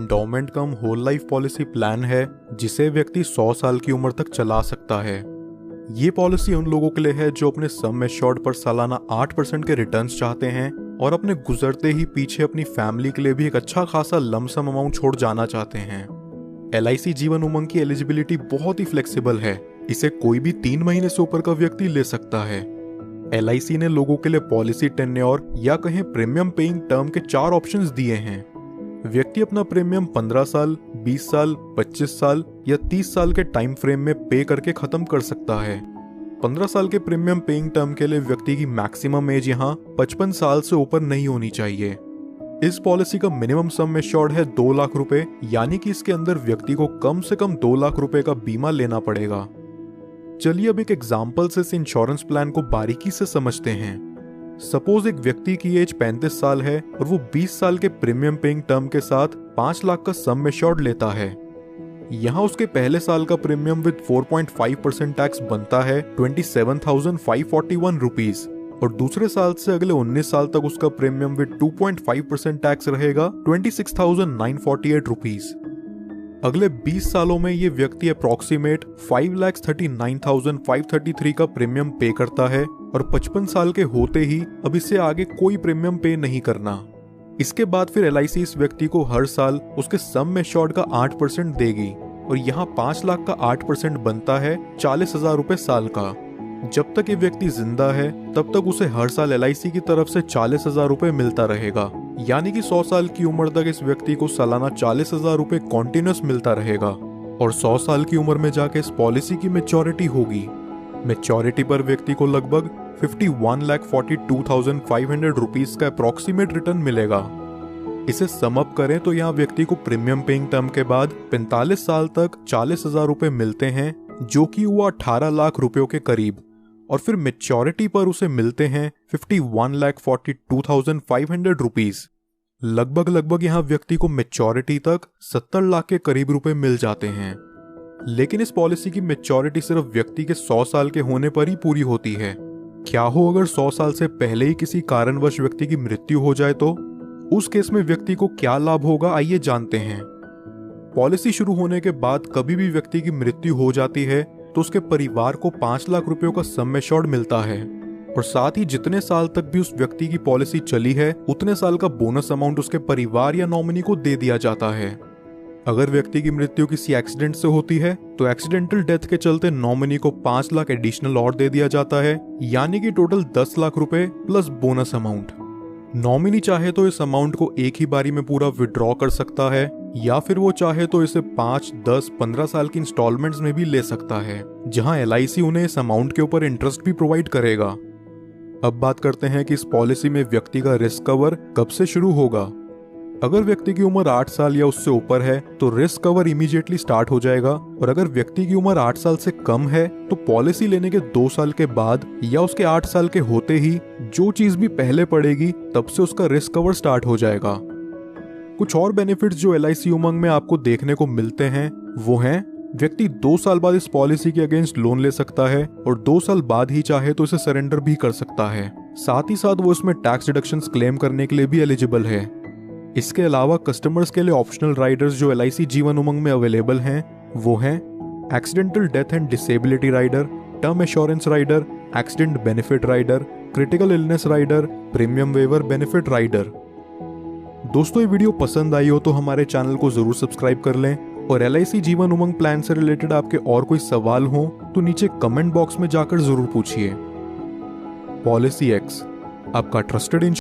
Endowment कम whole life policy plan है जिसे व्यक्ति 100 साल की उम्र तक चला सकता है। ये पॉलिसी उन लोगों के लिए है जो अपने सम एश्योर्ड पर सालाना 8% के रिटर्न्स चाहते हैं और अपने गुजरते ही पीछे अपनी फैमिली के लिए भी एक अच्छा खासा लमसम अमाउंट छोड़ जाना चाहते हैं। LIC जीवन उमंग की एलिजिबिलिटी बहुत ही फ्लेक्सिबल है। इसे कोई भी 3 महीने से ऊपर का व्यक्ति ले सकता है। LIC ने लोगों के लिए पॉलिसी टेन्योर या कहें प्रीमियम पेइंग टर्म के 4 ऑप्शंस दिए हैं। व्यक्ति अपना प्रीमियम 15 साल, 20 साल, 25 साल या 30 साल के टाइम फ्रेम में पे करके खत्म कर सकता है। 15 साल के प्रीमियम पेइंग टर्म के लिए व्यक्ति की मैक्सिमम एज यहाँ 55 साल से ऊपर नहीं होनी चाहिए। इस पॉलिसी का मिनिमम सम एश्योर्ड है 2 लाख रुपए, यानी कि इसके अंदर व्यक्ति को कम से कम 2 लाख रुपए का बीमा लेना पड़ेगा। चलिए अब एक एग्जाम्पल से इस इंश्योरेंस प्लान को बारीकी से समझते हैं। सपोज एक व्यक्ति की एज 35 साल है और वो 20 साल के प्रीमियम पेइंग टर्म के साथ 5 लाख का सम एश्योर्ड लेता है। यहाँ उसके पहले साल का प्रीमियम विद 4.5% टैक्स बनता है 27,541 रुपीज और दूसरे साल से अगले 19 साल तक उसका प्रीमियम विद 2.5% टैक्स रहेगा 26,948 रुपीज। अगले 20 सालों में ये व्यक्ति अप्रॉक्सीमेट 5,39,533 का प्रीमियम पे करता है और 55 साल के होते ही अब इससे आगे कोई प्रीमियम पे नहीं करना। इसके बाद फिर LIC इस व्यक्ति को हर साल उसके सम एश्योर्ड का 8% देगी और यहाँ 5 लाख का 8% बनता है 40,000 रुपए साल का। जब तक ये व्यक्ति जिंदा है तब तक उसे हर साल LIC की तरफ से 40,000 रुपए मिलता रहेगा, यानी कि 100 साल की उम्र तक इस व्यक्ति को सालाना 40,000 रुपए कॉन्टिन्यूस मिलता रहेगा और 100 साल की उम्र में जाके इस पॉलिसी की मैच्योरिटी होगी। मैच्योरिटी पर व्यक्ति को लगभग 51,42,500 रुपीज का अप्रॉक्सीमेट रिटर्न मिलेगा। इसे सम अप करें तो यहाँ व्यक्ति को प्रीमियम पेइंग टर्म के बाद 45 साल तक 40,000 रुपए मिलते हैं, जो कि हुआ 18 लाख रुपयों के करीब, और फिर मैच्योरिटी पर उसे मिलते हैं 51,42,500 रुपीज। लगभग यहाँ व्यक्ति को मैच्योरिटी तक 70 लाख के करीब रुपए मिल जाते हैं। लेकिन इस पॉलिसी की मैच्योरिटी सिर्फ व्यक्ति के 100 साल के होने पर ही पूरी होती है। क्या हो अगर 100 साल से पहले ही किसी कारणवश व्यक्ति की मृत्यु हो जाए तो उस केस में व्यक्ति को क्या लाभ होगा, आइए जानते हैं। पॉलिसी शुरू होने के बाद कभी भी व्यक्ति की मृत्यु हो जाती है तो उसके परिवार को 5 लाख रुपयों का सम एश्योर्ड मिलता है और साथ ही जितने साल तक भी उस व्यक्ति की पॉलिसी चली है उतने साल का बोनस अमाउंट उसके परिवार या नॉमिनी को दे दिया जाता है। अगर व्यक्ति की मृत्यु किसी एक्सीडेंट से होती है तो एक्सीडेंटल डेथ के चलते नॉमिनी को 5 लाख एडिशनल और दे दिया जाता है, यानी कि टोटल 10 लाख रुपए प्लस बोनस अमाउंट। नॉमिनी चाहे तो इस अमाउंट को एक ही बारी में पूरा विड्रॉ कर सकता है या फिर वो चाहे तो इसे 5, 10, 15 साल की इंस्टॉलमेंट्स में भी ले सकता है, जहां LIC उन्हें इस अमाउंट के ऊपर इंटरेस्ट भी प्रोवाइड करेगा। अब बात करते हैं कि इस पॉलिसी में व्यक्ति का रिस्क कवर कब से शुरू होगा। अगर व्यक्ति की उम्र 8 साल या उससे ऊपर है तो रिस्क कवर इमीडिएटली स्टार्ट हो जाएगा, और अगर व्यक्ति की उम्र 8 साल से कम है तो पॉलिसी लेने के 2 साल के बाद या उसके 8 साल के होते ही जो चीज भी पहले पड़ेगी तब से उसका रिस्क कवर स्टार्ट हो जाएगा। कुछ और बेनिफिट्स जो LIC उमंग में आपको देखने को मिलते हैं वो हैं, व्यक्ति 2 साल बाद इस पॉलिसी के अगेंस्ट लोन ले सकता है और 2 साल बाद ही चाहे तो इसे सरेंडर भी कर सकता है। साथ ही साथ वो इसमें टैक्स डिडक्शंस क्लेम करने के लिए भी एलिजिबल है। इसके अलावा कस्टमर्स के लिए ऑप्शनल राइडर्स जो LIC जीवन उमंग में अवेलेबल हैं वो हैं accidental death and disability rider, term assurance rider, accident benefit rider, critical illness rider, premium waiver benefit rider. दोस्तों ये वीडियो पसंद आई हो तो हमारे चैनल को जरूर सब्सक्राइब कर लें, और LIC जीवन उमंग प्लान से रिलेटेड आपके और कोई सवाल हो तो नीचे कमेंट बॉक्स में जाकर जरूर पूछिए। पॉलिसी एक्स, आपका ट्रस्टेड